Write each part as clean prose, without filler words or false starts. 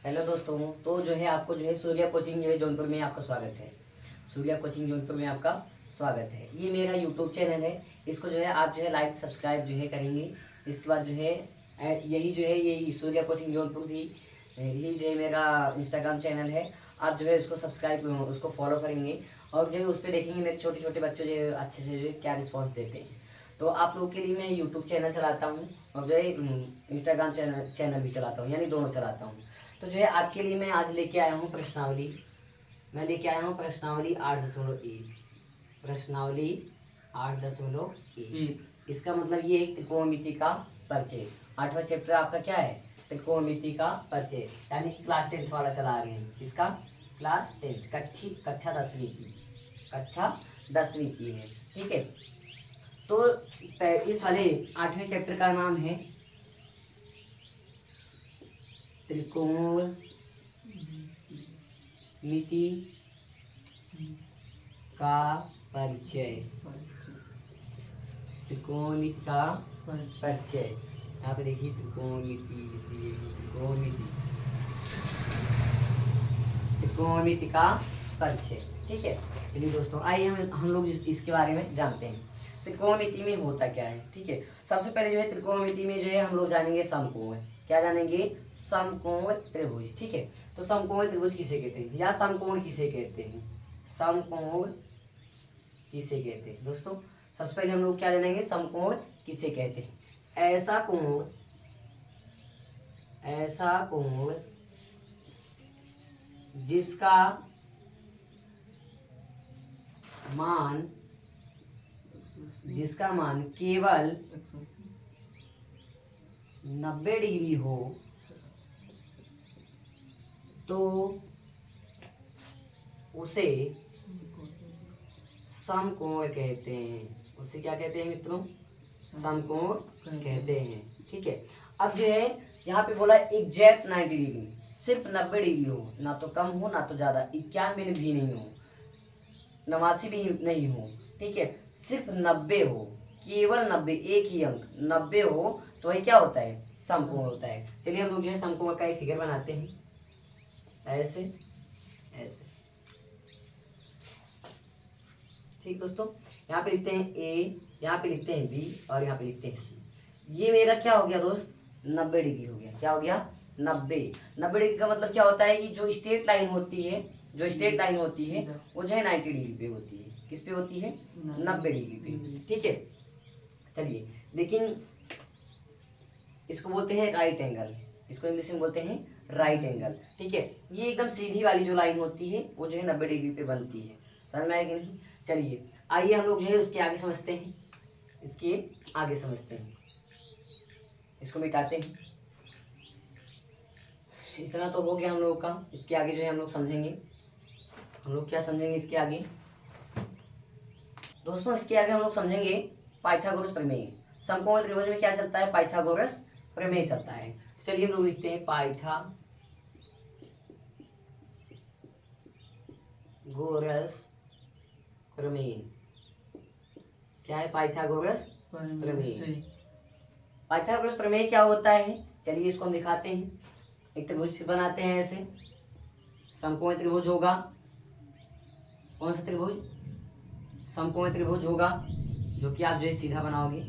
Hello दोस्तों, तो जो है आपको जो है सूर्या कोचिंग जो है जौनपुर में आपका स्वागत है। सूर्या कोचिंग जौनपुर में आपका स्वागत है। ये मेरा यूट्यूब चैनल है। इसको जो है आप जो है लाइक सब्सक्राइब जो है करेंगे। इसके बाद जो है यही जो है ये सूर्या कोचिंग जौनपुर भी यही जो है मेरा इंस्टाग्राम चैनल है। आप जो है उसको सब्सक्राइब उसको फॉलो करेंगे और जो है उस पर देखेंगे मेरे छोटे छोटे बच्चे जो है अच्छे से जो है क्या रिस्पॉन्स देते हैं। तो आप लोगों के लिए मैं यूट्यूब चैनल चलाता हूँ और जो है इंस्टाग्राम चैनल भी चलाता हूँ, यानी दोनों चलाता हूँ। तो जो है आपके लिए मैं आज लेके आया हूँ प्रश्नावली। मैं लेके आया हूँ प्रश्नावली 8.1। प्रश्नावली 8.1। इसका मतलब ये है त्रिकोणमिति का परिचय। 8वां चैप्टर आपका क्या है? त्रिकोणमिति का परिचय, यानी क्लास 10th वाला चला रहे हैं। इसका क्लास 10th कक्षा 10वीं की, कक्षा 10वीं की है। ठीक है, तो इस वाले 8वें चैप्टर का नाम है त्रिकोणमिति का परिचय। त्रिकोणमिति का परिचय, यहाँ पे देखिए त्रिकोणमिति का परिचय। ठीक है, चलिए दोस्तों आइए हम लोग इसके बारे में जानते हैं। त्रिकोणमिति में होता क्या है। ठीक है, सबसे पहले जो है त्रिकोणमिति में जो है हम लोग जानेंगे समकोण। क्या जानेंगे? समकोण त्रिभुज। ठीक है, तो समकोण त्रिभुज किसे कहते हैं या समकोण किसे कहते हैं? समकोण किसे कहते हैं दोस्तों? सबसे पहले हम लोग क्या जानेंगे? समकोण किसे कहते हैं। ऐसा कोण जिसका मान केवल 90 डिग्री हो तो उसे समकोण कहते हैं। उसे क्या कहते हैं मित्रों? समकोण कहते हैं। ठीक है, अब जो है यहाँ पे बोला एग्जैक्ट 90 डिग्री, सिर्फ 90 डिग्री हो, ना तो कम हो ना तो ज्यादा, 91 भी नहीं हो, 89 भी नहीं हो। ठीक है, सिर्फ 90 हो, केवल 90, एक ही अंक 90 हो तो वही क्या होता है? समकोण होता है। चलिए हम लोग जो है समकोण का एक फिगर बनाते हैं, ऐसे ऐसे। ठीक दोस्तों, यहाँ पे लिखते हैं ए, यहाँ पे लिखते हैं बी और यहाँ पे लिखते हैं सी। ये मेरा क्या हो गया दोस्त? 90 डिग्री हो गया। क्या हो गया? 90 डिग्री का मतलब क्या होता है कि जो स्ट्रेट लाइन होती है, वो जो है 90 डिग्री पे होती है। किस पे होती है? 90 डिग्री पे। ठीक है, चलिए, लेकिन इसको बोलते हैं राइट एंगल। इसको इंग्लिश में बोलते हैं राइट एंगल। ठीक है, ये एकदम सीधी वाली जो लाइन होती है वो जो है 90 डिग्री पे बनती है। समझ में आया कि नहीं? चलिए आइए हम लोग जो है उसके आगे समझते हैं। इसको मिटाते हैं। इतना तो हो गया हम लोगों का। इसके आगे जो है हम लोग समझेंगे। हम लोग क्या समझेंगे इसके आगे दोस्तों? इसके आगे हम लोग समझेंगे पाइथागोरस प्रमेय। समकोण त्रिभुज में क्या चलता है? पाइथागोरस प्रमेय चलता है। चलिए हम लोग लिखते हैं पाइथागोरस प्रमेय। क्या है? पाइथागोरस प्रमेय। पाइथागोरस प्रमेय क्या होता है? चलिए इसको हम दिखाते हैं। एक त्रिभुज फिर बनाते हैं ऐसे। समकोण त्रिभुज होगा। कौन सा त्रिभुज? समकोण त्रिभुज होगा, जो कि आप जो है सीधा बनाओगे।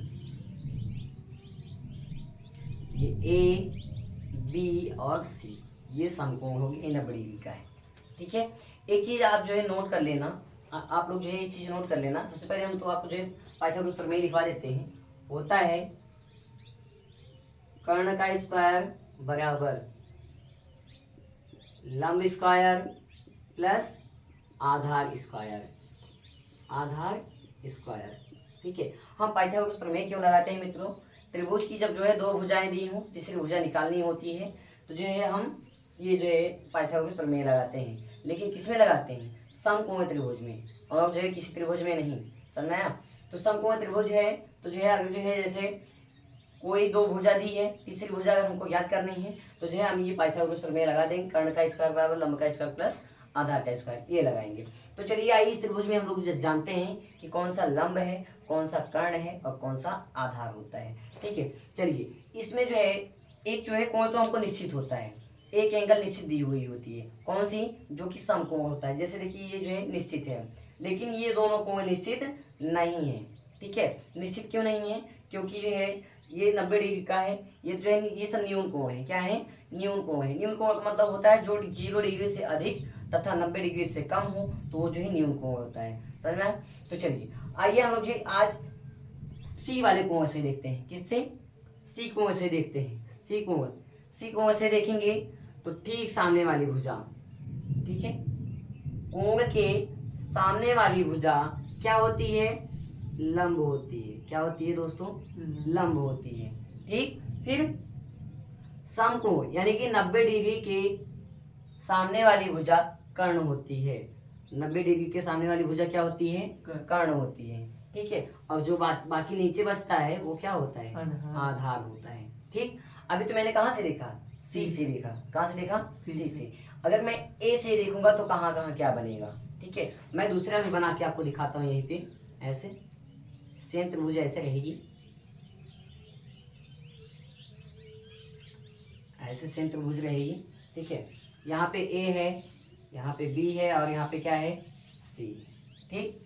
ये ए बी और सी, ये समकोण होगी, ये 90 डिग्री का है। ठीक है, एक चीज आप जो है नोट कर लेना। आप लोग जो है ये चीज नोट कर लेना। सबसे पहले हम तो आपको जो है पाइथागोरस प्रमेय लिखवा देते हैं। होता है कर्ण का स्क्वायर बराबर लंब स्क्वायर प्लस आधार स्क्वायर। ठीक है, हम पाइथागोरस प्रमेय क्यों लगाते हैं मित्रों? त्रिभुज की जब जो है दो भुजाएं दी हों, तीसरी भुजा निकालनी होती है, तो जो है हम ये जो है पाइथागोरस प्रमेय लगाते हैं। लेकिन किस में लगाते हैं? समकोण त्रिभुज में, और जो है किसी त्रिभुज में नहीं। समझ आया? तो समकोण त्रिभुज है तो जो है अगर जो है जैसे कोई दो भुजा दी है, तीसरी भुजा अगर हमको याद करनी है तो जो है हम ये पाइथागोरस प्रमेय लगा देंगे। कर्ण का स्क्वायर बराबर लंब का स्क्वायर प्लस आधार का स्क्वायर, ये लगाएंगे। तो चलिए आइए इस त्रिभुज में हम लोग जानते हैं कि कौन सा लंब है, कौन सा कर्ण है और कौन सा आधार होता है। ठीक है, चलिए इसमें जो है एक जो है कोण तो हमको निश्चित होता है, एक एंगल निश्चित दी हुई होती है। कौन सी? जो कि समकोण होता है। जैसे देखिए ये जो है निश्चित है, लेकिन ये दोनों कोण निश्चित नहीं है। ठीक है, निश्चित क्यों नहीं है? क्योंकि जो है ये 90 डिग्री का है, ये जो है ये सब न्यून कोण है। क्या है? न्यून कोण है। न्यून कोण का मतलब होता है जो 0 डिग्री से अधिक तथा 90 डिग्री से कम हो तो वो जो है न्यून कोण होता है। समझ में आया? तो चलिए आइए हम लोग जो आज सी वाले कोण से देखते हैं। किससे? सी कोण से देखते हैं। सी कोण, सी कोण से देखेंगे तो ठीक सामने वाली भुजा, ठीक है, कोण के सामने वाली भुजा क्या होती है? लंब होती है। क्या होती है दोस्तों? लंब होती है। ठीक, फिर समकोण यानी कि 90 डिग्री के सामने वाली भुजा कर्ण होती है। 90 डिग्री के सामने वाली भुजा क्या होती है? कर्ण होती है। ठीक है, और जो बाकी नीचे बचता है वो क्या होता है? आधार होता है। ठीक, अभी तो मैंने कहाँ से देखा? सी से देखा। कहाँ से देखा? सी से। अगर मैं ए से देखूंगा तो कहाँ कहाँ क्या बनेगा? ठीक है, मैं दूसरा भी बना के आपको दिखाता हूँ। यहीं पे ऐसे सेम त्रिभुज ऐसे रहेगी, ऐसे सेम त्रिभुज रहेगी। ठीक है, यहाँ पे ए है, यहाँ पे बी है और यहाँ पे क्या है? सी। ठीक,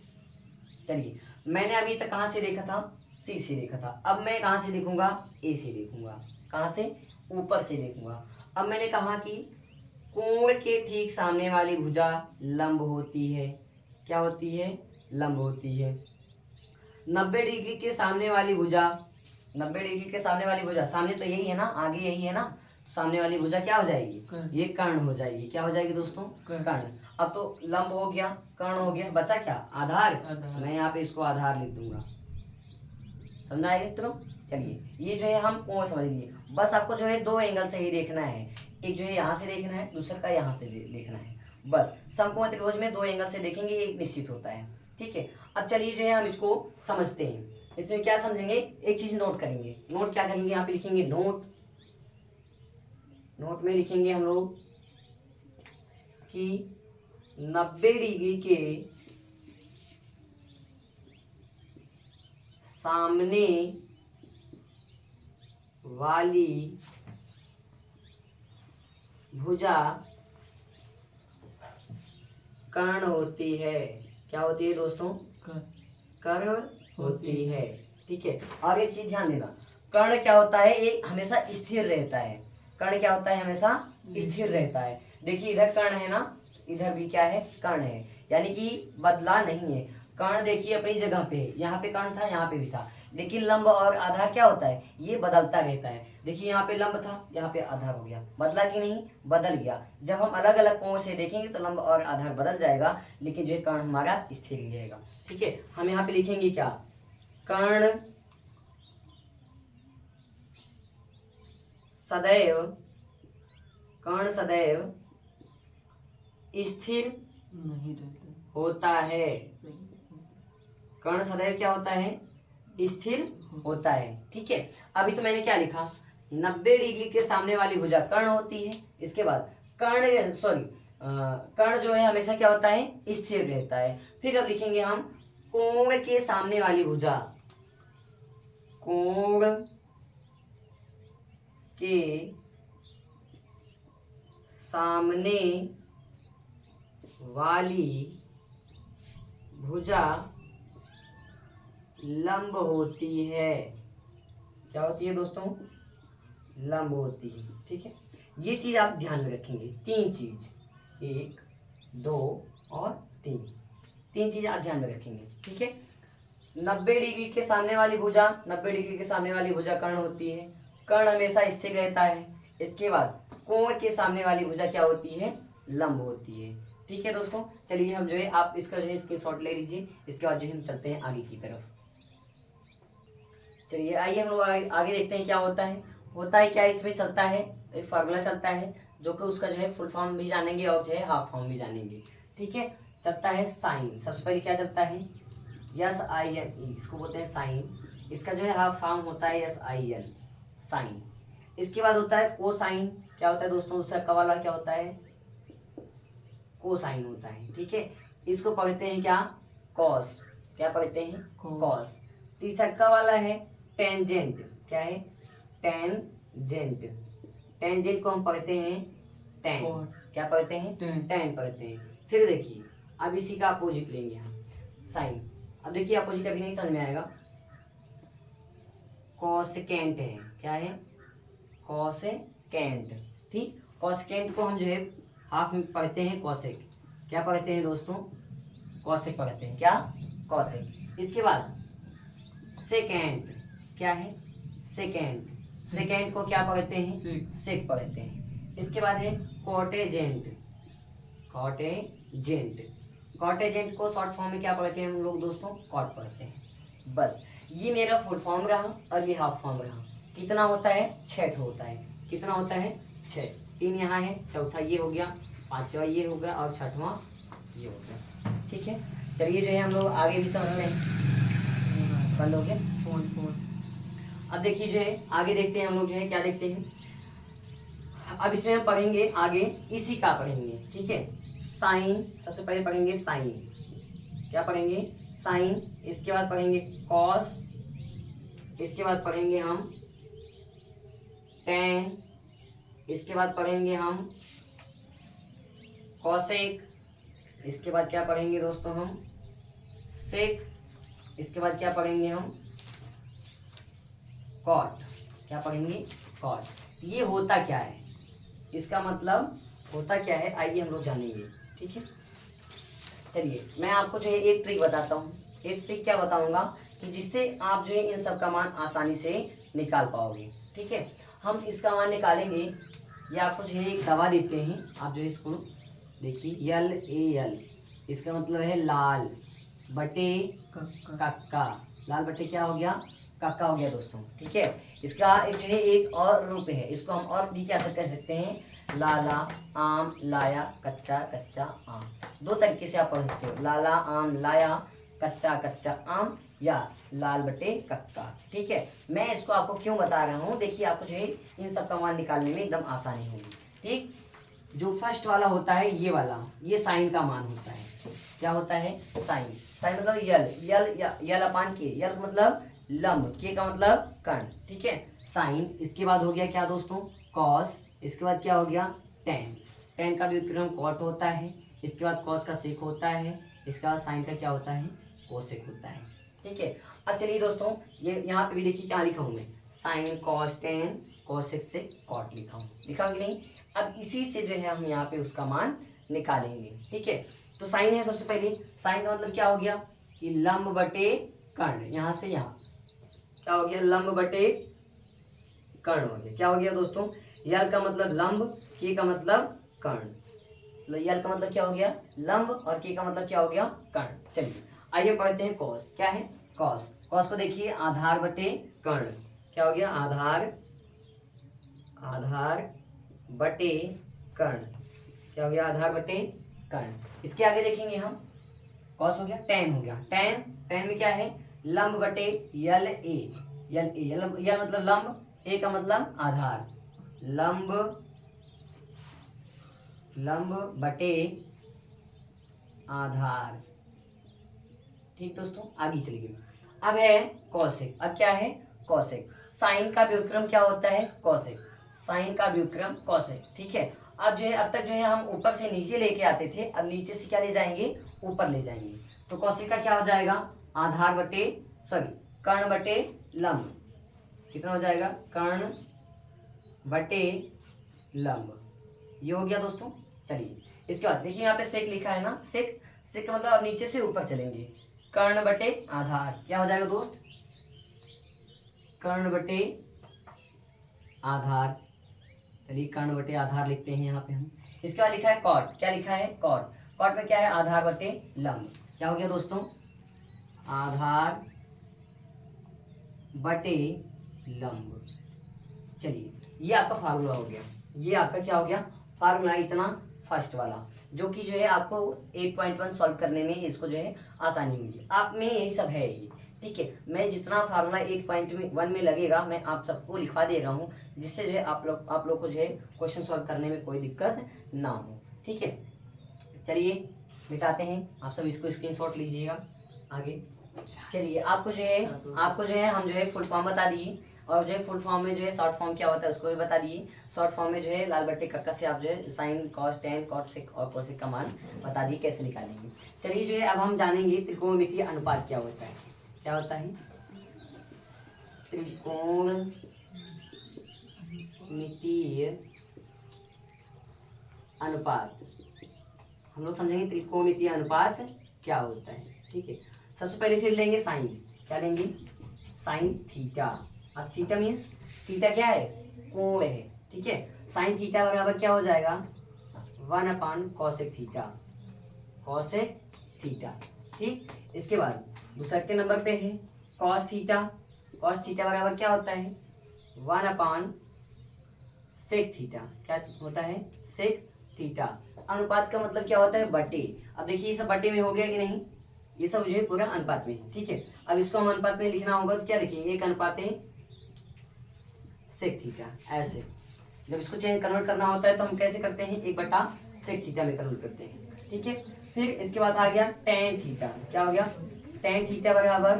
चलिए मैंने अभी तक कहाँ से देखा था? सी से देखा था। अब मैं कहाँ से देखूंगा? ए से देखूंगा। कहाँ से? ऊपर से देखूंगा। अब मैंने कहा कि कोण के ठीक सामने वाली भुजा लंब होती है। क्या होती है? लंब होती है। 90 डिग्री के सामने वाली भुजा, 90 डिग्री के सामने वाली भुजा, सामने तो यही है ना, आगे यही है ना, तो सामने वाली भुजा क्या हो जाएगी? ये कर्ण हो जाएगी। क्या हो जाएगी दोस्तों? कर्ण। अब तो लंब हो गया, कर्ण हो गया, बचा क्या? आधार। मैं यहाँ पे इसको आधार लिख दूंगा। समझ आए मित्रों? चलिए ये जो है हम कोण समझ लिए। बस आपको जो है दो एंगल से ही देखना है। एक जो है यहाँ से देखना है, दूसरा का यहाँ पे देखना है। बस समकोण त्रिभुज में दो एंगल से देखेंगे, एक निश्चित होता है। ठीक है, अब चलिए जो है हम इसको समझते हैं। इसमें क्या समझेंगे? एक चीज नोट करेंगे। नोट क्या करेंगे? यहाँ पे लिखेंगे नोट। नोट में लिखेंगे हम लोग कि 90 डिग्री के सामने वाली भुजा कर्ण होती है। क्या होती है दोस्तों? कर्ण होती है। ठीक है, और एक चीज ध्यान देना, कर्ण क्या होता है? ये हमेशा स्थिर रहता है। कर्ण क्या होता है? हमेशा स्थिर रहता है। देखिए इधर कर्ण है ना, इधर भी क्या है? कर्ण है, यानी कि बदला नहीं है। कर्ण देखिए अपनी जगह पे है, यहाँ पे कर्ण था, यहाँ पे भी था, लेकिन लंब और आधार क्या होता है? ये बदलता रहता है। देखिए यहाँ पे लंब था, यहाँ पे आधार हो गया, बदला कि नहीं? बदल गया। जब हम अलग अलग कोण से देखेंगे तो लंब और आधार बदल जाएगा, लेकिन जो है कर्ण हमारा स्थिर ही रहेगा। ठीक है, हम यहाँ पे लिखेंगे क्या? कर्ण सदैव, कर्ण सदैव स्थिर नहीं होता है। कर्ण सदैव क्या होता है? स्थिर होता है। ठीक है, अभी तो मैंने क्या लिखा? 90 डिग्री के सामने वाली भुजा कर्ण होती है। इसके बाद कर्ण जो है हमेशा क्या होता है? स्थिर रहता है। फिर अब लिखेंगे हम कोण के सामने वाली भुजा, कोण के सामने वाली भुजा लंब होती है। क्या होती है दोस्तों? लंब होती है। ठीक है, ये चीज आप ध्यान में रखेंगे। तीन चीज, 1 2 और 3 चीज आप ध्यान में रखेंगे। ठीक है, 90 डिग्री के सामने वाली भुजा, 90 डिग्री के सामने वाली भुजा कर्ण होती है। कर्ण हमेशा स्थिर रहता है। इसके बाद कोण के सामने वाली भुजा क्या होती है? लंब होती है। ठीक है दोस्तों, चलिए हम जो है आप इसका जो है स्क्रीनशॉट ले लीजिए। इसके बाद जो है हम चलते हैं आगे की तरफ। चलिए आइए हम लोग आगे देखते हैं क्या होता है। होता है क्या इसमें? चलता है एक फार्मूला चलता है, जो कि उसका जो है फुल फॉर्म भी जानेंगे और जो है हाफ फॉर्म भी जानेंगे। ठीक है, चलता है साइन। सबसे पहले क्या चलता है? SIN, इसको बोलते हैं साइन। इसका जो है हाफ फॉर्म होता है SIN, साइन। इसके बाद होता है कोसाइन। क्या होता है दोस्तों? उसका का वाला क्या होता है? कोसाइन होता है। ठीक है, इसको पढ़ते हैं क्या? कॉस। क्या पढ़ते हैं? कॉस। तीसरा का वाला है टेंजेंट। क्या है? टेंजेंट। टेंजेंट को हम पढ़ते हैं टेन। क्या पढ़ते हैं? टेन पढ़ते हैं। फिर देखिए अब इसी का अपोजिट लेंगे हम, साइन। अब देखिए अपोजिट अभी नहीं समझ में आएगा, कोसेकेंट है। क्या है? कोसेकेंट। ठीक, कोसेकेंट को हम जो है हाफ में पढ़ते हैं कोसेक। क्या पढ़ते हैं दोस्तों? कोसेक पढ़ते हैं। क्या? कोसेक। इसके बाद सेकेंड। क्या है? सेकेंड। सेकेंड को क्या पढ़ते हैं? सेक पढ़ते हैं। इसके बाद है कॉटेजेंट। कॉटेजेंट। कॉटेजेंट को शॉर्ट फॉर्म में क्या पढ़ते हैं हम लोग दोस्तों? कॉट पढ़ते हैं। बस ये मेरा फुल फॉर्म रहा और ये हाफ फॉर्म रहा। कितना होता है? 6 होता है। कितना होता है? 6। 3 यहाँ है, चौथा ये हो गया, पांचवा ये हो गया और छठवां ये हो गया। ठीक है, चलिए जो है हम लोग आगे भी समझते हैं। बंद हो गया फोन। अब देखिए जो है आगे देखते हैं हम लोग जो है क्या देखते हैं। अब इसमें हम पढ़ेंगे आगे इसी का पढ़ेंगे। ठीक है, साइन सबसे पहले पढ़ेंगे साइन। क्या पढ़ेंगे? साइन। इसके बाद पढ़ेंगे कॉस। इसके बाद पढ़ेंगे हम टेन। इसके बाद पढ़ेंगे हम कॉसेक। इसके बाद क्या पढ़ेंगे दोस्तों? हम सेक। इसके बाद क्या पढ़ेंगे हम? कॉट। क्या पढ़ेंगे? कॉट। ये होता क्या है, इसका मतलब होता क्या है, आइए हम लोग जानेंगे। ठीक है, चलिए मैं आपको जो है एक ट्रिक बताता हूँ। एक ट्रिक क्या बताऊंगा कि जिससे आप जो है इन सब का मान आसानी से निकाल पाओगे। ठीक है, हम इसका मान निकालेंगे। ये आपको जो है एक दवा देते हैं, आप जो है इसको देखिए LAL। इसका मतलब है लाल बटे कक्का। लाल बटे क्या हो गया? कक्का हो गया दोस्तों। ठीक है, इसका एक जो है एक और रूप है, इसको हम और भी क्या कह सकते हैं? लाला आम लाया कच्चा कच्चा आम। 2 तरीके से आप पढ़ सकते हो, लाला आम लाया कच्चा कच्चा आम या लाल बटे कक्का। ठीक है, मैं इसको आपको क्यों बता रहा हूँ, देखिए आपको जो है इन सब का मान निकालने में एकदम आसानी होगी। ठीक, जो फर्स्ट वाला होता है ये वाला, ये साइन का मान होता है। क्या होता है? साइन। साइन मतलब यल अपान के। यल मतलब लंब, के का मतलब कर्ण। ठीक है, साइन। इसके बाद हो गया क्या दोस्तों? कॉस। इसके बाद क्या हो गया? टेन। टेन का व्युत्क्रम कॉट होता है। इसके बाद कॉस का सेक होता है। इसके बाद साइन का क्या होता है? कोसेक होता है। ठीक है, अब चलिए दोस्तों ये यहाँ पे भी देखिए क्या लिखा हूँ मैं, साइन कॉस टेन कोसेक से कॉट लिखा हूँ। लिखा हूँ कि नहीं? अब इसी से जो है हम यहाँ पे उसका मान निकालेंगे। ठीक है, तो साइन है सबसे पहले। साइन का मतलब क्या हो गया कि लंब बटे कर्ण। यहाँ से यहाँ क्या हो गया? लंब बटे कर्ण हो गया। क्या हो गया दोस्तों? यल का मतलब लंब, के का मतलब कर्ण। यल का मतलब क्या हो गया? लंब और के का मतलब क्या हो गया? कर्ण। चलिए आइए पढ़ते हैं कॉस। क्या है? कॉस। कॉस को देखिए आधार बटे कर्ण। क्या हो गया? आधार बटे कर्ण। क्या हो गया? आधार बटे कर्ण। इसके आगे देखेंगे हम, कॉस हो गया, टेन हो गया। टेन में क्या है? लंब बटे यल ए। यल मतलब लंब, ए का मतलब आधार। लंब बटे आधार। ठीक दोस्तों, आगे चलिए। अब है कॉसेक। अब क्या है? कॉसेक। साइन का व्युत्क्रम क्या होता है? कॉसेक। साइन का व्युत्क्रम कॉसेक। ठीक है, अब जो है अब तक जो है हम ऊपर से नीचे लेके आते थे, अब नीचे से क्या ले जाएंगे? ऊपर ले जाएंगे। तो कॉसेक का क्या हो जाएगा? आधार बटे कर्ण बटे लंब। कितना हो जाएगा? कर्ण बटे लंब। ये हो गया दोस्तों। चलिए इसके बाद देखिए यहाँ पे सेक लिखा है ना, सेक का मतलब अब नीचे से ऊपर चलेंगे, कर्ण बटे आधार। क्या हो जाएगा दोस्त? कर्ण बटे आधार। चलिए कर्ण बटे आधार लिखते हैं यहाँ पे हम। इसके बाद लिखा है कॉट। क्या लिखा है? कॉट। कॉट में क्या है? आधार बटे लंब। क्या हो गया दोस्तों? आधार बटे लंब। चलिए ये आपका फार्मूला हो गया। ये आपका क्या हो गया? फार्मूला इतना फर्स्ट वाला, जो कि जो है आपको 8.1 सॉल्व करने में इसको जो है आसानी होगी। आप में यही सब है ये। ठीक है, मैं जितना फार्मूला 8.1 में लगेगा मैं आप सबको लिखवा दे रहा हूँ, जिससे जो है आप लोग को जो है क्वेश्चन सॉल्व करने में कोई दिक्कत ना हो। ठीक है, चलिए मिटाते हैं। आप सब इसको स्क्रीनशॉट लीजिएगा आगे। चलिए आपको जो है हम जो है फुल फॉर्म बता दिए। और जो है फुल फॉर्म में जो है शॉर्ट फॉर्म क्या होता है उसको भी बता दिए। शॉर्ट फॉर्म में जो है लाल बट्टे कक्का से आप जो है sine cos tan cot sec और कोसेक का मान बता दिए कैसे निकालेंगे। चलिए जो है अब हम जानेंगे त्रिकोणमितीय अनुपात क्या होता है। क्या होता है त्रिकोणमितीय अनुपात। हम लोग समझेंगे त्रिकोणमितीय अनुपात क्या होता है। ठीक है, सबसे पहले फिर लेंगे साइन। क्या लेंगे? Sine theta. अब थीटा मीन्स थीटा क्या है? कोण है। ठीक है, साइन थीटा बराबर क्या हो जाएगा? 1 कॉसेक थीटा। Cosec theta. ठीक, इसके बाद दूसरे नंबर पे है कॉस थीटा। कॉस थीटा बराबर क्या होता है? 1 सेक थीटा। क्या होता है? Sec theta. अनुपात का मतलब क्या होता है? बटे। अब देखिए ये सब बटे में हो गया कि नहीं? ये सब जो है पूरा अनुपात में है। ठीक है, अब इसको हम अनुपात में लिखना होगा तो क्या लिखेंगे? 1 सेक थीटा। ऐसे जब इसको चेंज कन्वर्ट करना होता है तो हम कैसे करते हैं? 1/सेक थीटा में कन्वर्ट करते हैं। ठीक है, फिर इसके बाद आ गया टेन थीटा। क्या हो गया? टेन थीटा बराबर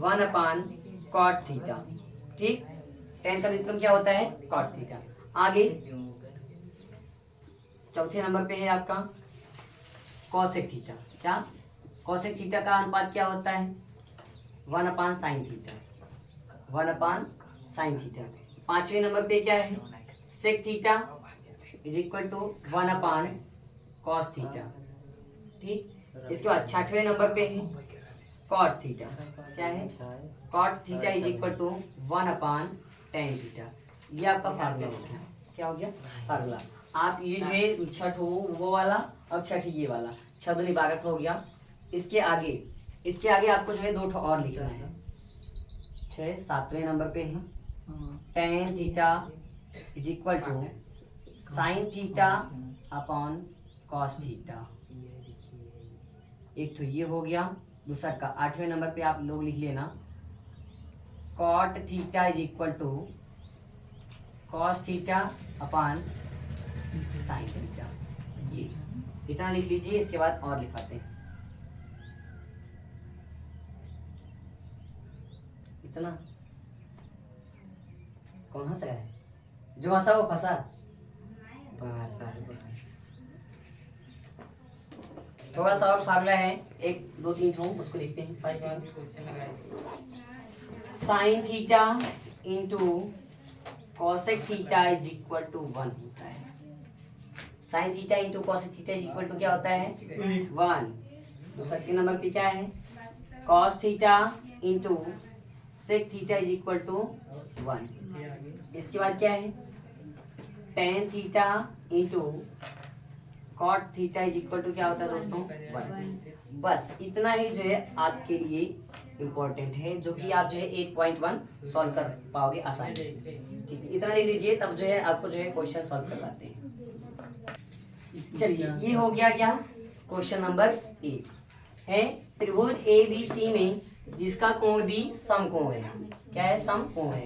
1 कॉट थीटा। ठीक, टेन का व्युत्क्रम क्या होता है? Cot theta. आगे चौथे नंबर पे है आपका कॉसेक थीटा। क्या? कॉसेक थीटा का अनुपात क्या होता है? Sine theta. Sine theta. पांचवें नंबर पे क्या है? Sec theta is equal to cos theta. ठीक, इसके बाद छठवें नंबर पे है कॉट थीटा। क्या है? Cot theta is equal to tan theta. ये आपका फार्मूला हो गया। क्या हो गया? फार्मूला। आप ये जो है छठ हो वो वाला और छठ ये वाला, छठ निवारक हो गया। इसके आगे आपको जो है 2 और लिखना है। 7वें नंबर पे है tan theta is equal to sine theta upon cos theta. एक तो ये हो गया। दूसरा का 8वें नंबर पे आप लोग लिख लेना cot theta is equal to cos theta upon sine theta. ये इतना लिख लीजिए। इसके बाद और लिखाते हैं इतना। कौन हंस रहा है? जो हंसा वो फंसा। बाहर सारे थोड़ा सा और फार्मूला है, 1 2 3 हो उसको लिखते हैं। Sine theta into cosec theta is equal to 1 होता है। Sine theta into cosec theta is equal to क्या होता है? 1। दूसरा के नंबर पे क्या है? Cos theta into sec theta is equal to 1। इसके बाद क्या है? Tan theta into cot theta is equal to क्या होता है दोस्तों? 1। बस इतना ही जो है आपके लिए इम्पोर्टेंट है, जो कि आप जो है 8.1 सॉल्व कर पाओगे आसानी से। ठीक है, इतना लिख लीजिए, तब जो है आपको जो है क्वेश्चन सॉल्व करवाते हैं। चलिए ये हो गया क्या? क्वेश्चन नंबर 1 है त्रिभुज ABC में जिसका कोण भी समकोण है। क्या है? समकोण है।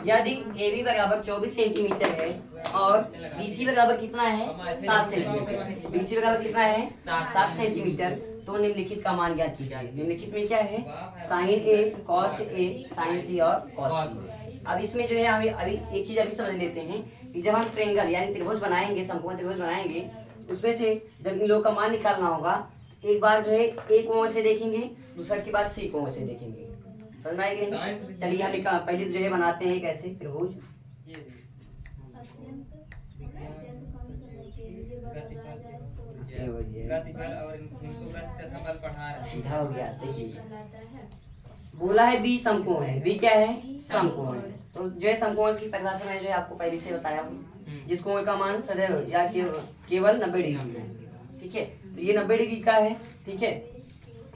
यदि AB बराबर 24 सेंटीमीटर है और BC बराबर कितना है? 7 सेंटीमीटर। BC बराबर कितना है? 7 सेंटीमीटर। तो निम्नलिखित का मान ज्ञात कीजिए। निम्नलिखित में क्या है? Sine A, cos A, sine C और कॉस C। अब इसमें जो है हमें अभी एक चीज अभी समझ लेते हैं कि जब हम ट्रायंगल यानी त्रिभुज बनाएंगे, समकोण त्रिभुज बनाएंगे, उसमें से जब इन लोगों का मान निकालना होगा एक बार जो है A कोण से देखेंगे, दूसरा की बार C कोण से देखेंगे। समझ में आएगी नहीं? चलिए हम पहले जो है बनाते हैं कैसे त्रिभुज। सीधा हो गया। देखिए बोला है बी समकोण है। बी क्या है? समकोण है। तो जो है समकोण की परिभाषा मैं जो है आपको पहले से बताया हूँ, जिस कोण का मान सदैव या केवल 90 डिग्री है। ठीक है, तो ये 90 डिग्री का है। ठीक है,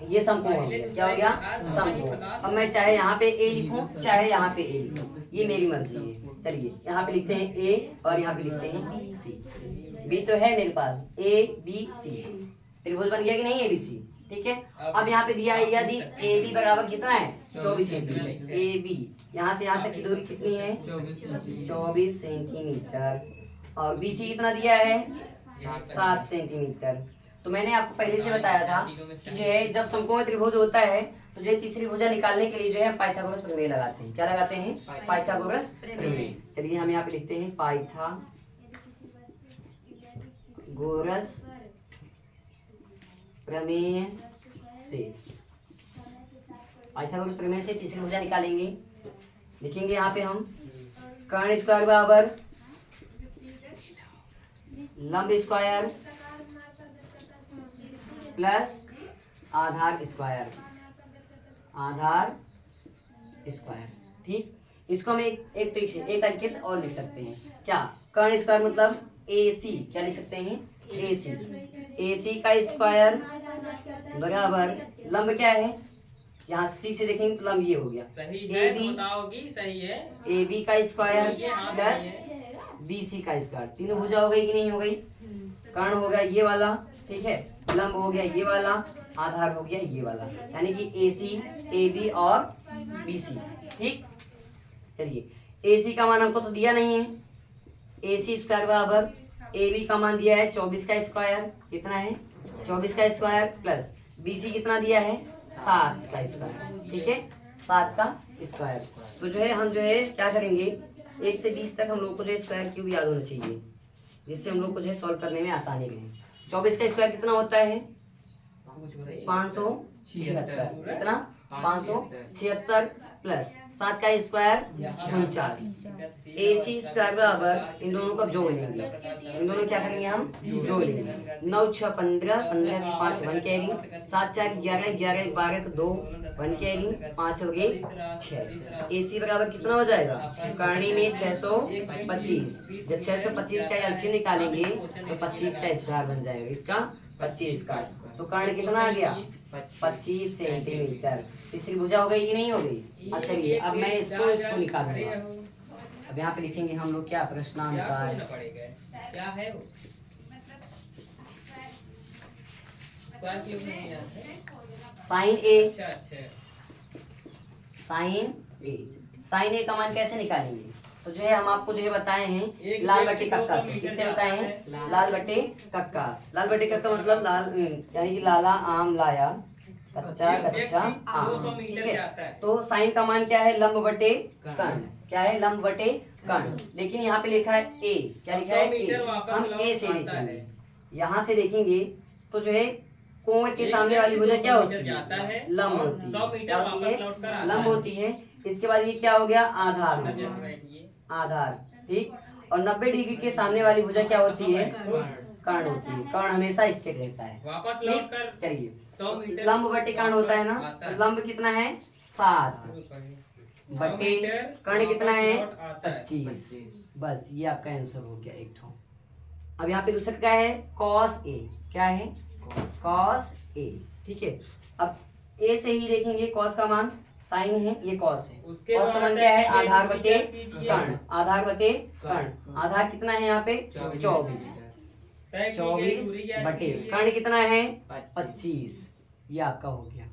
ये समकोण हो गया। क्या हो गया? समकोण। अब मैं चाहे यहाँ पे ए लिखूं चाहे यहाँ पे ए लिखूं, ये मेरी मर्जी है। चलिए यहाँ पे लिखते हैं ए और यहाँ पे लिखते हैं सी। बी तो है मेरे पास, ABC त्रिभुज बन गया कि नहीं? ABC। ठीक है, अब यहाँ पे दिया है यदि AB बराबर कितना है? 24 सेंटीमीटर। AB यहाँ से यहाँ तक की दूरी कितनी है? 24 सेंटीमीटर। और BC कितना दिया है? 7 सेंटीमीटर। तो मैंने आपको पहले से बताया था कि जो है जब समकोण त्रिभुज होता है तो जो तीसरी भुजा निकालने के लिए जो है पाइथागोरस प्रमेय लगाते हैं। क्या लगाते हैं? पाइथागोरस प्रमेय। चलिए हम यहाँ पे लिखते हैं पाइथागोरस प्रमेय से, पाइथागोरस प्रमेय से तीसरी भुजा निकालेंगे। लिखेंगे यहाँ पे हम कर्ण स्क्वायर बराबर लंब स्क्वायर प्लस आधार स्क्वायर, आधार स्क्वायर। ठीक, इसको हम एक तरीके से और लिख सकते हैं। क्या? कर्ण स्क्वायर मतलब AC, क्या लिख सकते हैं? AC का स्क्वायर बराबर लंब क्या है? यहाँ C से देखेंगे तो लंब ये हो गया AB का स्क्वायर प्लस BC का स्क्वायर। तीनों भुजा हो गई कि नहीं हो गई? कर्ण हो गया ये वाला, ठीक है, लंब हो गया ये वाला, आधार हो गया ये वाला, यानी कि AC, AB और BC। ठीक, चलिए AC का मान हमको तो दिया नहीं है, AC स्क्वायर बराबर AB का मान दिया है 24 का स्क्वायर, कितना है? 24 का स्क्वायर प्लस BC कितना दिया है? 7 का स्क्वायर, ठीक है, 7 का स्क्वायर। तो जो है हम जो है क्या करेंगे, 1 से 20 तक हम लोग को जो स्क्वायर क्यूब याद होना चाहिए, जिससे हम लोग को जो है सॉल्व करने में आसानी रहे। 24 का स्क्वायर कितना होता है? 576, कितना? 576 प्लस 7 का स्क्वायर 49। AC स्क्वायर बराबर इन दोनों का जोड़ लेंगे, इन दोनों क्या करेंगे हम? जोड़ लेंगे। 9 6 15, 15 की 5 1 कैरी, 7 4 11, 11 12 2 1 कैरी, 5 हो गए 6। AC बराबर कितना हो जाएगा? करणी में 625। जब 625 का एलसीएम निकालेंगे तो 25 का स्क्वायर बन जाएगा, इसका 25 का। तो कर्ण कितना आ गया? 25 सेंटीमीटर। तीसरी भुजा हो गई कि नहीं हो गई? अब चलिए अब मैं इसको निकालूंगा। अब यहाँ पे लिखेंगे हम लोग क्या? प्रश्नानुसार क्या है साइन ए, साइन ए का मान कैसे निकालेंगे? तो जो है हम आपको जो है बताए हैं लाल बट्टे कक्का से। किससे बताए हैं? लाल बट्टे कक्का। लाल बट्टे कक्का मतलब लाल, यानी कि लाला आम लाया कच्चा कच्चा आम, ठीक है। तो साइन का मान क्या है? लंब बटे कर्ण। क्या है? लंब बटे कर्ण। लेकिन यहाँ पे लिखा है ए, क्या लिखा है? ए। हम ए से देखेंगे, यहाँ से देखेंगे तो जो है कोण के सामने वाली भुजा क्या होती है? लंब होती है। क्या होती है? लंब होती है। इसके बाद ये क्या हो गया? आधार हो गया, आधार, ठीक। और 90 डिग्री के सामने वाली भुजा क्या होती है? कर्ण होती है। कर्ण हमेशा स्थिर रहता है। चलिए लंब बटे कर्ण होता है ना, तो लंब कितना है? 7 बटे कर्ण कितना है? 25। बस ये आपका आंसर हो गया एक ठो। अब यहाँ पे दूसरा क्या है? Cos A. क्या है? कॉस ए, ठीक है। अब ए से ही देखेंगे कॉस का मान, साइन है, ये कॉस है। कॉस का मान क्या है? आधार बटे कर्ण, आधार बटे कर्ण। आधार कितना है यहाँ पे? 24 बटे कर्ण कितना है? 25। ये आपका हो गया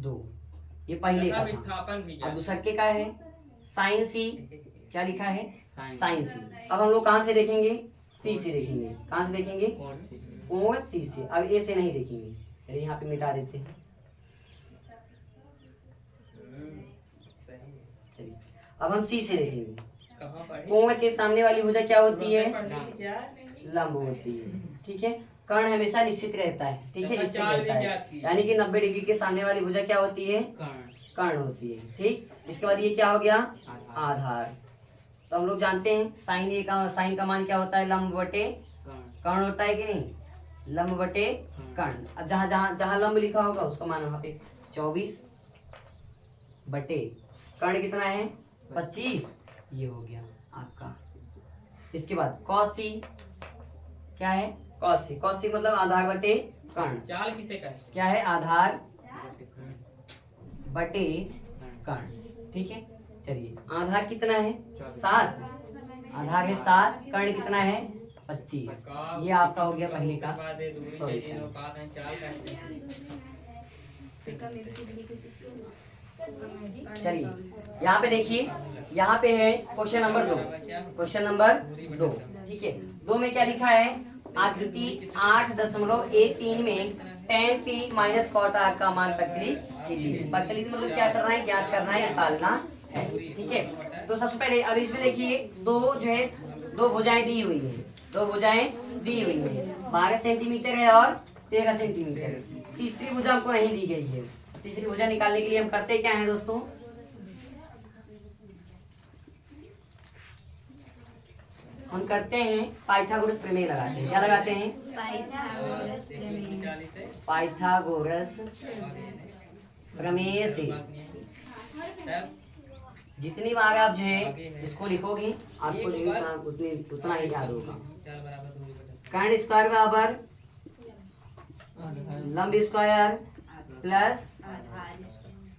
2, ये पहले का था। अब दूसरा के का है? साइन सी। क्या लिखा है? साइन सी। अब हम लोग कहाँ से देखेंगे? सी से देखेंगे। कहाँ से देखेंगे? कोण सी से। अब ए से नहीं देखेंगे, चलिए यहाँ पे मिटा देते हैं। चलिए अब हम सी से देखेंगे। कोण के सामने वाली भुजा क्या होती है? लंब होती है, ठीक है। कर्ण हमेशा निश्चित रहता है, ठीक है, स्थिर रहता है, यानी कि 90 डिग्री के सामने वाली भुजा क्या होती है? कर्ण होती है, ठीक। इसके बाद ये क्या हो गया? आधार। तो हम लोग जानते हैं साइन ए का, साइन का मान क्या होता है? लंब बटे कर्ण होता है कि नहीं? लंब बटे कर्ण। अब जहाँ जहाँ जहाँ लंब लिखा होगा उसका मान वहाँ पे 24 बटे कर्ण कितना है? 25। ये हो गया आपका। इसके बाद कॉस सी। क्या है? कॉस सी। कॉस सी मतलब आधार बटे कर्ण। चाल किसे का है? क्या है? आधार बटे कर्ण, ठीक है। चलिए आधार कितना है? 7। आधार है 7, कर्ण कितना है? 25। ये आपका हो गया पहले का सॉल्यूशन। चलिए यहाँ पे देखिए, यहाँ पे है क्वेश्चन नंबर 2। क्वेश्चन नंबर 2, ठीक है। 2 में क्या लिखा है? आकृति 8.13 में tan p minus cot r का मान प्रतिलिख कीजिए। प्रतिलिख मतलब क्या करना है, ज्ञात करना है, निकालना है। ठीक है, तो सबसे पहले अब इसमें देखिए दो जो है दो भुजाएं दी हुई है, दो भुजाएं दी हुई है, 12 सेंटीमीटर है और 13 सेंटीमीटर। तीसरी भुजा हमको नहीं दी गई है। तीसरी भुजा निकालने के लिए हम करते क्या है दोस्तों, हम करते हैं पाइथागोरस प्रमेय लगाते हैं। क्या लगाते हैं, पाइथागोरस प्रमेय से जितनी बार आप जो है इसको लिखोगे आपको जो है उतना ही याद होगा। कर्ण स्क्वायर बराबर लंब स्क्वायर प्लस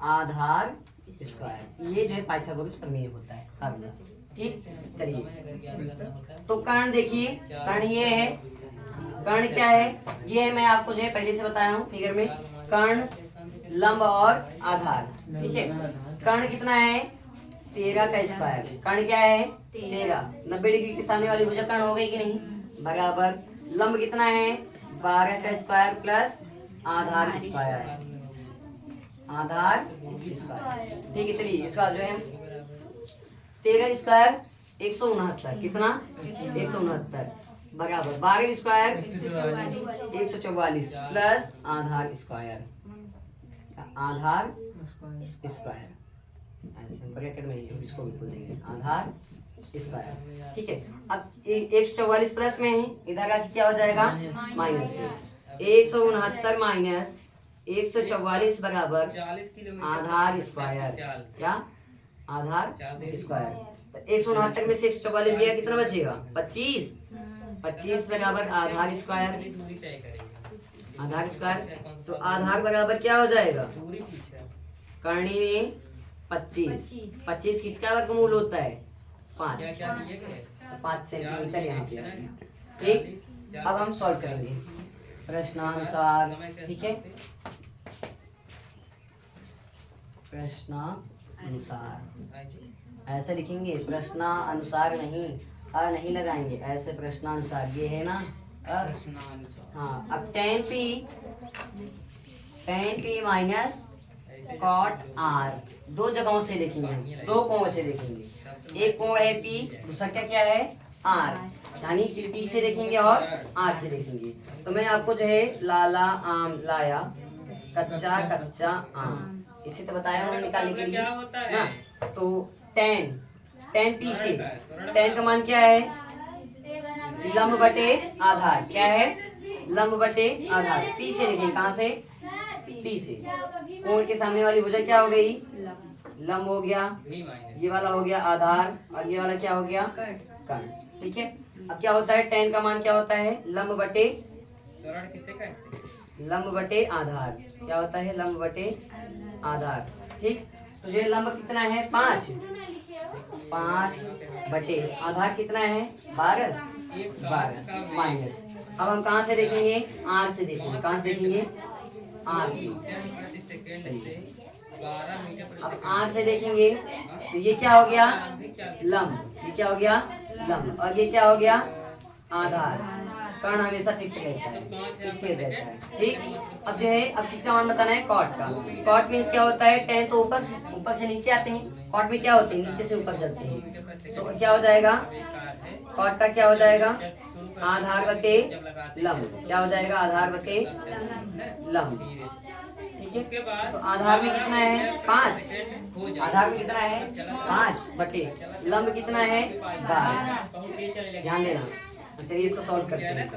आधार स्क्वायर, ये जो है पाइथागोरस प्रमेय होता है फार्मूला। ठीक, चलिए तो कर्ण देखिए, कर्ण ये है, कर्ण क्या है, ये है, मैं आपको जो है पहले से बताया हूँ फिगर में, कर्ण लंब और आधार। ठीक है, कर्ण कितना है, 13 का स्क्वायर। कर्ण क्या है, 13, 90 डिग्री के सामने वाली भुजा कर्ण हो गई कि नहीं, बराबर लंब कितना है, 12 का स्क्वायर प्लस आधार स्क्वायर, आधार स्क्वायर। ठीक है, चलिए इसका जो है 13 स्क्वायर 169, कितना 169 बराबर 12 स्क्वायर 144 प्लस आधार स्क्वायर, आधार स्क्वायर, ऐसे ब्रैकेट में इसको भी खोल देंगे, आधार स्क्वायर। ठीक है, अब 144 प्लस में है, इधर आके क्या हो जाएगा, माइनस 169 माइनस 144 बराबर आधार स्क्वायर, क्या आधार स्क्वायर। तो 169 में से 144 गया, कितना बचेगा, 25, 25 बराबर आधार स्क्वायर, आधार स्क्वायर। तो आधार बराबर क्या हो जाएगा, करनी में 25, 25 किसका वर्गमूल होता है, 5, 5 सेंटीमीटर यहाँ पे। ठीक, अब हम सॉल्व करेंगे प्रश्नानुसार। ठीक है, प्रश्नानुसार ऐसे लिखेंगे, प्रश्नानुसार नहीं, नहीं लगाएंगे, ऐसे प्रश्नानुसार, ये है ना हाँ। अब tan p minus cot r, दो जगहों से देखेंगे, दो कोणों से देखेंगे। एक कोण है p, दूसरा क्या है r, यानी p से देखेंगे और r से देखेंगे। तो मैं आपको जो है लाला आम लाया, कच्चा कच्चा आम, इसी तो बताया हूँ निकालने के लिए ना। तो tan p से, tan का मान क्या है, लंब बटे आधार, क्या है, लंब बटे आधार। p से देखेंगे, कहाँ से, p से। कोण के सामने वाली भुजा क्या हो गई, लंब हो गया, ये वाला हो गया आधार, और ये वाला क्या हो गया, कर्ण। ठीक है, अब क्या होता है, tan का मान क्या होता है, लंब बटे, लंब बटे आधार, क्या होता है, लंब बटे आधार। ठीक, तो ये लंब कितना है, 5, 5 बटे आधार कितना है, 12, 12 माइनस। अब हम कहाँ से देखेंगे, आर से देखेंगे, कहाँ से देखेंगे, आर से। अब आर से देखेंगे तो ये क्या हो गया, लंब, ये क्या हो गया, लंब, और ये क्या हो गया, आधार। कर्ण हमेशा फिक्स रहता है, स्थिर रहता है। ठीक, अब जो है, अब किसका मान बताना है, कॉट का। कॉट मीन्स क्या होता है, tan तो ऊपर से नीचे आते हैं, कॉट में क्या होते हैं, नीचे से ऊपर जाते हैं। तो क्या हो जाएगा, कॉट का क्या हो जाएगा, आधार बटे लंब, क्या हो जाएगा, आधार बटे लंब। ठीक है, तो आधार में कितना है, 5, आधार में कितना है, 5 बटे लंब कितना है, 12। ध्यान देना। चलिए इसको सॉल्व करते हैं।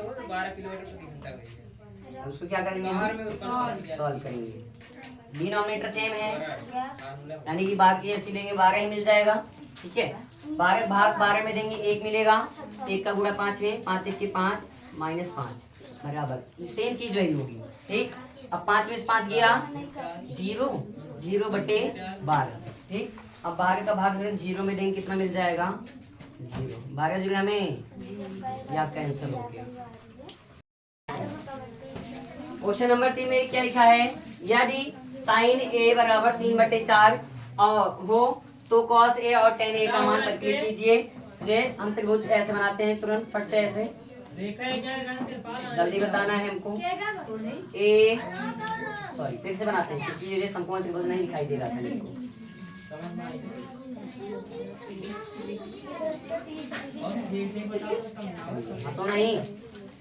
उसको क्या करेंगे, हम सॉल्व करेंगे। डिनोमिनेटर सेम है, यानी कि भाग की एलसीएम लेंगे, 12 ही मिल जाएगा। ठीक है, 12 भाग 12 में देंगे 1 मिलेगा, 1 का गुणा 5 में, 5 1 के 5 माइनस 5 बराबर सेम चीज वही होगी। ठीक, अब 5 में से 5 गया 0, 0 बटे 12। ठीक, अब 12 का भाग 0 में देंगे, कितना मिल जाएगा, 0, 12 जुड़ा में या कैंसिल हो गया। क्वेश्चन नंबर 3 में क्या लिखा है, यदि साइन a बराबर 3/4 और हो तो cos a और tan a का मान प्रतिलिख कीजिए। हम त्रिभुज ऐसे बनाते हैं तुरंत फट से, ऐसे देखा है क्या गाना तेरे पास? जल्दी बताना है हमको। ए सॉरी फिर से बनाते हैं क्योंकि ये समकोण त्रिभुज नहीं दिखाई दे रहा था मेरे को। समझ में आई? और देखने को बताओ तो समझाओ। हंसो नहीं।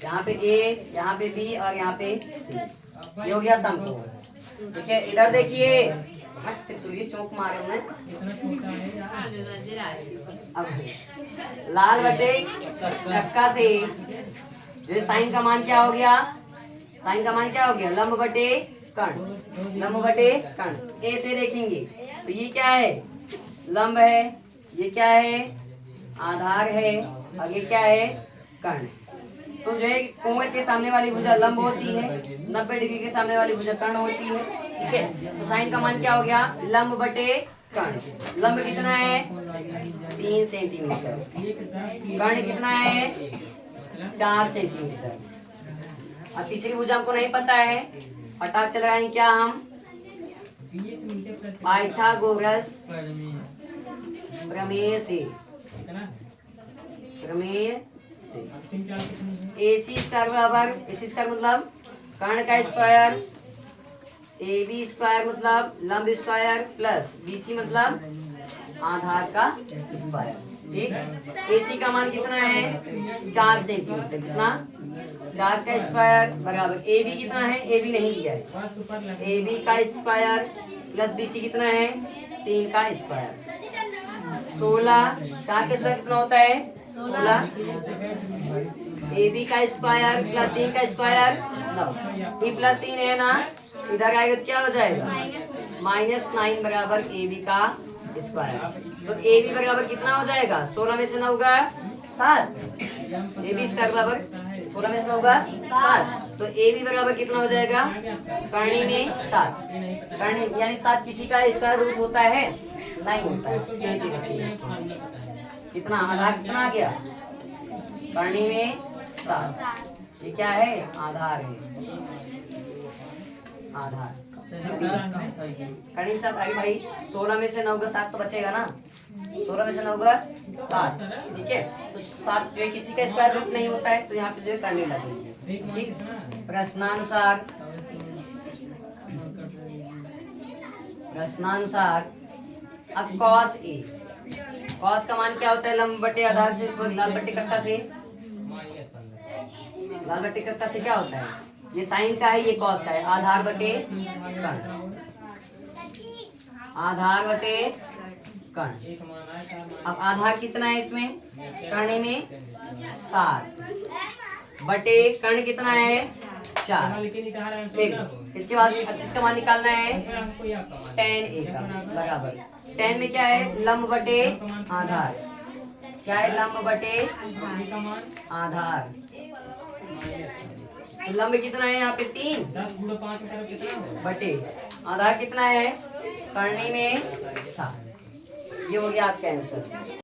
यहाँ पे ए, यहाँ पे बी और यहाँ पे सी। ये हो गया समकोण। ठीक है, इधर देखिए। त्रिशूली चौक मारे मैं। इतना छोटा है यार। अब लाल बटे कक्का से जो साइन का मान क्या हो गया? साइन का मान क्या हो गया? लंब बटे कर्ण। लंब बटे कर्ण। ए से देखेंगे तो ये क्या है? लंब है। ये क्या है? आधार है। और ये क्या है? कर्ण। तो जो है कोण के सामने वाली भुजा लंब होती है, 90 डिग्री के सामने वाली भुजा कर्ण होती है। ठीक है, तो साइन का मान क्या हो गया? लंब बटे कर्ण। लंब कितना है? 3 सेंटीमीटर। कर्ण कितना है? 4 सेंटीमीटर। और तीसरी भुजा हमको नहीं पता है, फटाक से लगाएंगे क्या हम? 20 मिनट प्रति पाइथागोरस प्रमेय से। कितना? प्रमेय से अंतिम चाल कितनी है? AC स्क्वायर बराबर, AC स्क्वायर मतलब कर्ण का स्क्वायर, AB स्क्वायर मतलब लंब स्क्वायर, प्लस BC मतलब आधार का स्क्वायर। ठीक, AC का मान कितना है? 4 सेंटीमीटर। कितना? 4 का स्क्वायर बराबर AB कितना है? AB नहीं दिया है। बस ऊपर लगा। AB का स्क्वायर प्लस BC कितना है? 3 का स्क्वायर। 16। 4 का स्क्वायर कितना होता है? 16। AB का स्क्वायर प्लस 3 का स्क्वायर 9। ये प्लस 3 है ना, इधर आएगा तो क्या हो जाएगा? -9 बराबर AB का स्क्वायर। तो AB बराबर कितना हो जाएगा? 16 में से 9 होगा 7। AB स्क्वायर बराबर 16 में से 9 होगा 7। तो AB बराबर कितना हो जाएगा? करणी में 7। करणी यानी 7 किसी का स्क्वायर रूट होता है? नहीं होता है। कितना आधार कितना आ गया? करणी में 7। ये क्या है? आधार है। आधार करणी 7 आगे भाई। 16 में से 9 का 7 तो बचेगा ना। 16 में से 9 का 7। ठीक है, तो 7 जो है किसी का स्क्वायर रूट नहीं होता है, तो यहाँ पे जो है करनी लगेगी। ठीक, प्रश्नानुसार अब cos A, cos का मान क्या होता है? लंब बटे आधार से, लाल बटे कक्का से। लाल बटे कक्का से क्या होता है? ये साइन का है, ये cos का है। आधार बटे कर्ण। आधार बटे कर्ण। अब आधार कितना है इसमें? कर्ण में 7 बटे कर्ण कितना है? 4। ठीक, इसके बाद इसका मान निकालना है tan A का बराबर। tan में क्या है? लंब बटे आधार। क्या है? लंब बटे आधार। तो लंब कितना है यहाँ पे? 3 बटे आधार कितना है? करनी में 7। ये हो गया आपका आंसर।